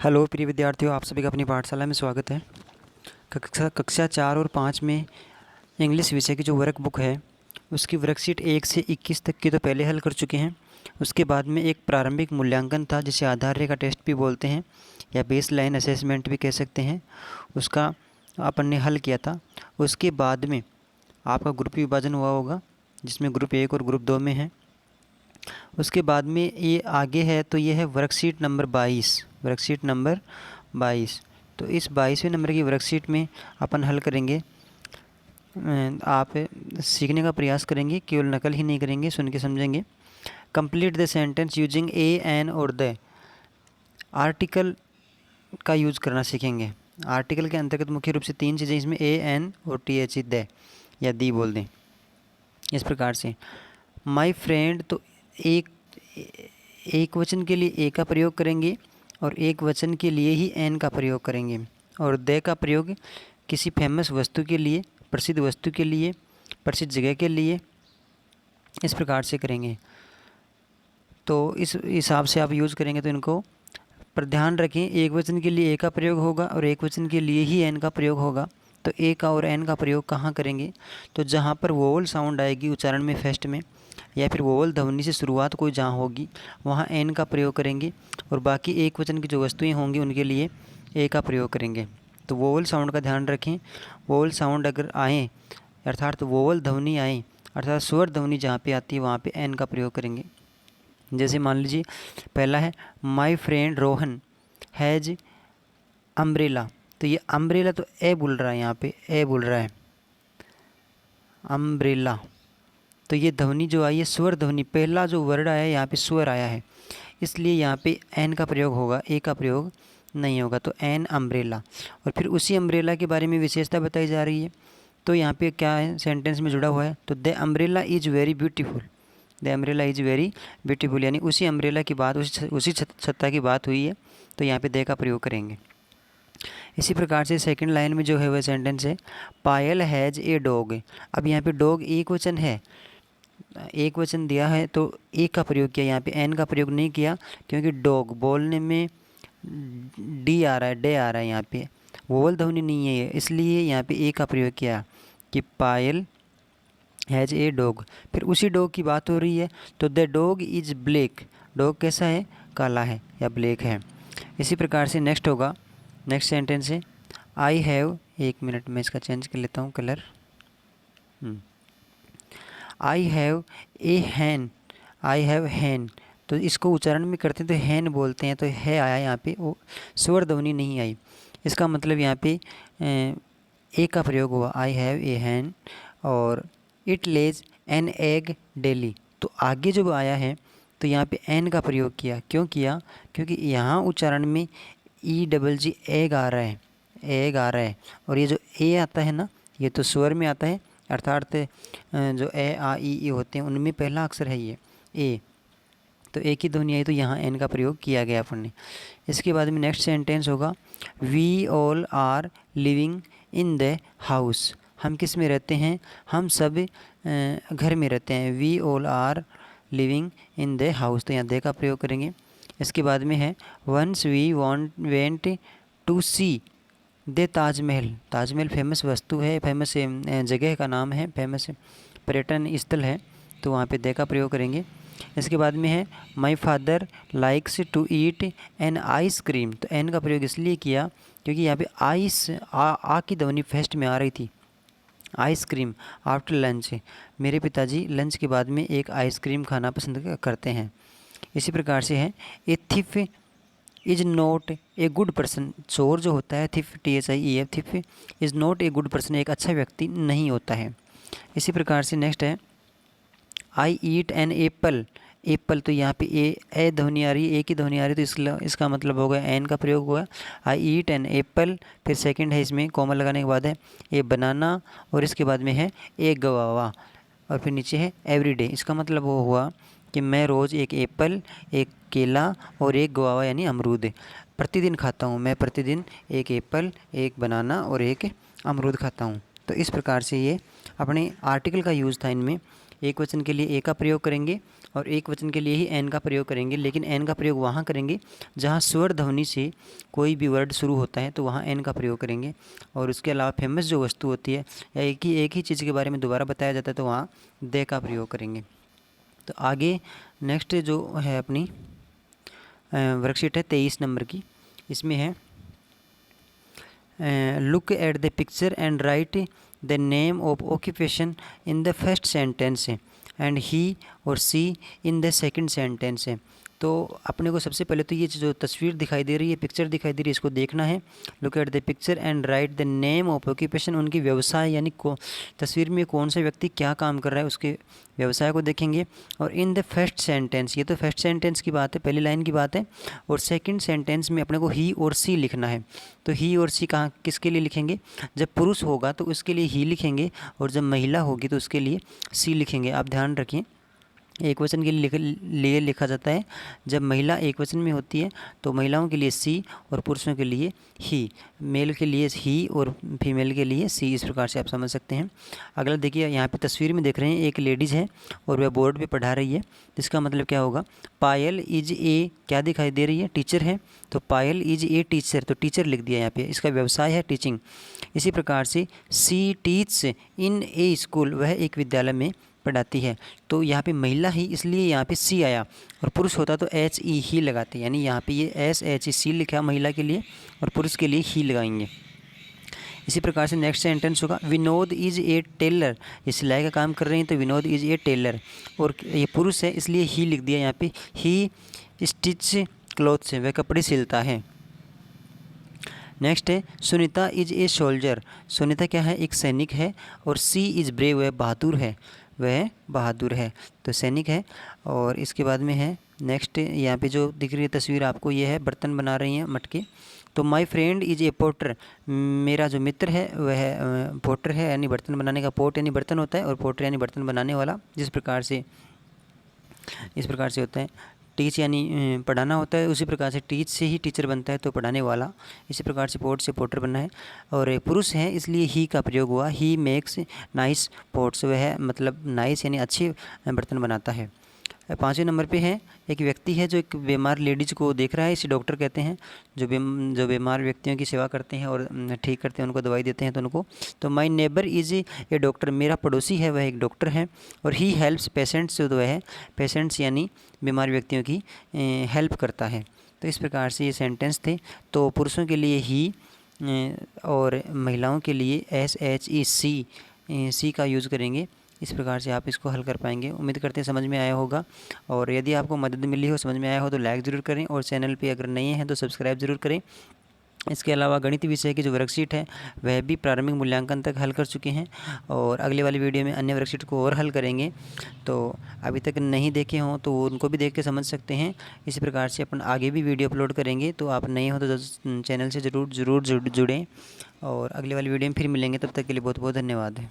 Hello प्रिय विद्यार्थियों, आप सभी का अपनी पाठशाला में स्वागत है। कक्षा 4 और 5 में इंग्लिश विषय की जो वर्क बुक है उसकी वर्कशीट 1 से 21 तक की तो पहले हल कर चुके हैं। उसके बाद में एक प्रारंभिक मूल्यांकन था जिसे आधार रेखा टेस्ट भी बोलते हैं या बेस लाइन असेसमेंट भी कह सकते हैं, उसका अपन ने हल किया था। उसके बाद में आपका ग्रुप विभाजन हुआ होगा जिसमें ग्रुप 1 और ग्रुप 2 में है। उसके बाद में ये आगे है तो ये है वर्कशीट नंबर 22, वर्कशीट नंबर 22। तो इस 22वें नंबर की वर्कशीट में अपन हल करेंगे। आप सीखने का प्रयास करेंगे, केवल नकल ही नहीं करेंगे, सुन के समझेंगे। Complete the sentence using a an और द। आर्टिकल का यूज़ करना सीखेंगे। आर्टिकल के अंतर्गत मुख्य रूप से 3 चीज़ें इसमें ए एन और टी एच ई द या दी बोल दें। इस प्रकार से माई फ्रेंड, तो एक वचन के लिए ए का प्रयोग करेंगे और एक वचन के लिए ही एन का प्रयोग करेंगे, और दे का प्रयोग किसी फेमस वस्तु के लिए, प्रसिद्ध वस्तु के लिए, प्रसिद्ध जगह के लिए, इस प्रकार से करेंगे। तो इस हिसाब से आप यूज़ करेंगे तो इनको पर ध्यान रखें, एक वचन के लिए ए का प्रयोग होगा और एक वचन के लिए ही एन का प्रयोग होगा। तो ए का और एन का प्रयोग कहाँ करेंगे? तो जहाँ पर वोवल साउंड आएगी उच्चारण में फर्स्ट में, या फिर वोवल ध्वनि से शुरुआत कोई जहाँ होगी वहाँ एन का प्रयोग करेंगे, और बाकी एक वचन की जो वस्तुएं होंगी उनके लिए ए का प्रयोग करेंगे। तो वोवल साउंड का ध्यान रखें। वोवल साउंड अगर आए अर्थात वोवल ध्वनि आए अर्थात स्वर ध्वनि जहाँ पे आती है वहाँ पे एन का प्रयोग करेंगे। जैसे मान लीजिए पहला है my friend Rohan has umbrella. तो ये अम्ब्रेला तो ए बोल रहा है, यहाँ पे ए बोल रहा है अम्ब्रेला। तो ये ध्वनि जो आई है स्वर ध्वनि, पहला जो वर्ड आया है यहाँ पे स्वर आया है, इसलिए यहाँ पे एन का प्रयोग होगा, ए का प्रयोग नहीं होगा। तो एन अम्ब्रेला। और फिर उसी अम्ब्रेला के बारे में विशेषता बताई जा रही है। तो यहाँ पे क्या है सेंटेंस में जुड़ा हुआ है, तो the umbrella is very beautiful. The umbrella is very beautiful, यानी उसी अम्ब्रेला की बात, उसी छत्ता की बात हुई है, तो यहाँ पे दे का प्रयोग करेंगे। इसी प्रकार से सेकंड लाइन में जो है वह सेंटेंस है पायल हैज़ ए डॉग। अब यहाँ पे डॉग एक वचन है, एक वचन दिया है तो एक का प्रयोग किया, यहाँ पे एन का प्रयोग नहीं किया, क्योंकि डॉग बोलने में डी आ रहा है, डे आ रहा है, यहाँ पे वोवल ध्वनि नहीं है, इसलिए यहाँ पे ए का प्रयोग किया कि पायल हैज़ ए डॉग। फिर उसी डॉग की बात हो रही है तो the dog is black. Dog कैसा है? काला है या ब्लैक है। इसी प्रकार से नेक्स्ट होगा, नेक्स्ट सेंटेंस है आई हैव, एक मिनट में इसका चेंज कर लेता हूँ colour. I have a hen, I have hen. तो इसको उच्चारण में करते हैं तो हैन बोलते हैं, तो है आया यहाँ पे, वो स्वर ध्वनि नहीं आई। इसका मतलब यहाँ पे ए का प्रयोग हुआ आई हैव ए हैन। और it Lay's an egg daily. तो आगे जो आया है तो यहाँ पे एन का प्रयोग किया, क्यों किया? क्योंकि यहाँ उच्चारण में ई डबल जी एग आ रहा है, एग आ रहा है, और ये जो ए आता है ना ये तो स्वर में आता है, अर्थात जो ए आ ई होते हैं उनमें पहला अक्षर है ये ए, तो ए की ध्वनि आई तो यहाँ एन का प्रयोग किया गया अपन ने। इसके बाद में नेक्स्ट सेंटेंस होगा we all are living in the house. हम किस में रहते हैं? हम सब घर में रहते हैं। We all are living in the house, तो यहाँ दे का प्रयोग करेंगे। इसके बाद में है once we went to see the Taj Mahal. Taj Mahal famous वस्तु है, फेमस जगह का नाम है, फेमस पर्यटन स्थल है, तो वहाँ पे दे का प्रयोग करेंगे। इसके बाद में है my father likes to eat an ice cream. तो एन का प्रयोग इसलिए किया क्योंकि यहाँ पे आइस आ की ध्वनि फर्स्ट में आ रही थी। आइसक्रीम आफ्टर लंच, मेरे पिताजी लंच के बाद में एक आइसक्रीम खाना पसंद करते हैं। इसी प्रकार से है a thief is not a good person. चोर जो होता है thief, THIEF, thief is not a good person, एक अच्छा व्यक्ति नहीं होता है। इसी प्रकार से नेक्स्ट है आई ईट एन एप्पल। एप्पल, तो यहाँ पे ए ध्वनि आ रही है, ए की ध्वनि आ रही है, तो इसका मतलब होगा एन का प्रयोग हुआ। आई ईट एन एप्पल, फिर सेकंड है इसमें कॉमा लगाने के बाद है ए बनाना, और इसके बाद में है ए गवावा, और फिर नीचे है एवरीडे। इसका मतलब वो हुआ कि मैं रोज़ एक एप्पल, एक केला और एक गवावा यानी अमरूद प्रतिदिन खाता हूँ। मैं प्रतिदिन एक एप्पल, एक बनाना और एक अमरूद खाता हूँ। तो इस प्रकार से ये अपने आर्टिकल का यूज़ था। इनमें एक वचन के लिए ए का प्रयोग करेंगे और एक वचन के लिए ही एन का प्रयोग करेंगे, लेकिन एन का प्रयोग वहाँ करेंगे जहाँ स्वर ध्वनि से कोई भी वर्ड शुरू होता है, तो वहाँ एन का प्रयोग करेंगे। और उसके अलावा फेमस जो वस्तु होती है या एक ही चीज़ के बारे में दोबारा बताया जाता है, तो वहाँ दे का प्रयोग करेंगे। तो आगे नेक्स्ट जो है अपनी वर्कशीट है 23 नंबर की। इसमें है look at the picture and right the name of occupation in the first sentence and he और सी इन द सेकंड सेंटेंस। तो अपने को सबसे पहले तो ये जो तस्वीर दिखाई दे रही है, पिक्चर दिखाई दे रही है, इसको देखना है। Look at the picture and right the name of occupation, उनकी व्यवसाय यानी तस्वीर में कौन सा व्यक्ति क्या काम कर रहा है उसके व्यवसाय को देखेंगे। और इन द फर्स्ट सेंटेंस, ये तो फर्स्ट सेंटेंस की बात है, पहली लाइन की बात है। और सेकंड सेंटेंस में अपने को ही और सी लिखना है। तो ही और सी कहाँ किसके लिए लिखेंगे? जब पुरुष होगा तो उसके लिए ही लिखेंगे, और जब महिला होगी तो उसके लिए सी लिखेंगे। आप ध्यान रखिए, एक वचन के लिए लिखा जाता है। जब महिला एक वचन में होती है तो महिलाओं के लिए सी और पुरुषों के लिए ही, मेल के लिए ही और फीमेल के लिए सी। इस प्रकार से आप समझ सकते हैं। अगला देखिए, यहाँ पे तस्वीर में देख रहे हैं एक लेडीज़ है और वह बोर्ड पे पढ़ा रही है। इसका मतलब क्या होगा? पायल इज ए, क्या दिखाई दे रही है? टीचर है। तो पायल इज ए टीचर, तो टीचर लिख दिया यहाँ पे। इसका व्यवसाय है टीचिंग। इसी प्रकार से सी टीच इन ए स्कूल, वह एक विद्यालय में पढ़ाती है। तो यहाँ पे महिला ही, इसलिए यहाँ पे सी आया। और पुरुष होता तो एच ई ही लगाते, यानी यहाँ पे ये एस एच ई सी लिखा महिला के लिए और पुरुष के लिए ही लगाएंगे। इसी प्रकार से नेक्स्ट सेंटेंस होगा विनोद इज ए टेलर, ये सिलाई का काम कर रहे हैं तो विनोद इज ए टेलर। और ये पुरुष है इसलिए ही लिख दिया यहाँ पे। ही स्टिच क्लॉथ्स, वह कपड़े सिलता है। नेक्स्ट है Sunita is a soldier, Sunita क्या है? एक सैनिक है। और सी इज ब्रेव, वह बहादुर है, वह बहादुर है, तो सैनिक है। और इसके बाद में है नेक्स्ट, यहाँ पे जो दिख रही है तस्वीर आपको, ये है बर्तन बना रही हैं मटके। तो my friend is a potter, मेरा जो मित्र है वह पोटर है, यानी बर्तन बनाने का, पोट यानी बर्तन होता है और पोटर यानी बर्तन बनाने वाला। जिस प्रकार से इस प्रकार से होता है। टीच यानी पढ़ाना होता है, उसी प्रकार से टीच से ही टीचर बनता है, तो पढ़ाने वाला। इसी प्रकार से पोट से पोटर बनना है। और पुरुष है इसलिए ही का प्रयोग हुआ। ही मेक्स नाइस पोट्स, वह मतलब नाइस यानी अच्छे बर्तन बनाता है। 5वें नंबर पे है एक व्यक्ति है जो एक बीमार लेडीज़ को देख रहा है, इसे डॉक्टर कहते हैं। जो बीमार व्यक्तियों की सेवा करते हैं और ठीक करते हैं, उनको दवाई देते हैं तो उनको। तो my neighbour is a doctor, मेरा पड़ोसी है वह एक डॉक्टर है। और ही हेल्प्स पेशेंट्स, तो वह पेशेंट्स यानी बीमार व्यक्तियों की हेल्प करता है। तो इस प्रकार से ये सेंटेंस थे। तो पुरुषों के लिए ही और महिलाओं के लिए एस एच ई सी का यूज़ करेंगे। इस प्रकार से आप इसको हल कर पाएंगे। उम्मीद करते हैं समझ में आया होगा। और यदि आपको मदद मिली हो, समझ में आया हो, तो लाइक ज़रूर करें। और चैनल पे अगर नए हैं तो सब्सक्राइब ज़रूर करें। इसके अलावा गणित विषय की जो वर्कशीट है वह भी प्रारंभिक मूल्यांकन तक हल कर चुके हैं, और अगले वाली वीडियो में अन्य वर्कशीट को और हल करेंगे। तो अभी तक नहीं देखे हों तो उनको भी देख के समझ सकते हैं। इसी प्रकार से अपन आगे भी वीडियो अपलोड करेंगे। तो आप नए हो तो चैनल से ज़रूर जुड़ें, और अगले वाली वीडियो में फिर मिलेंगे। तब तक के लिए बहुत बहुत धन्यवाद है।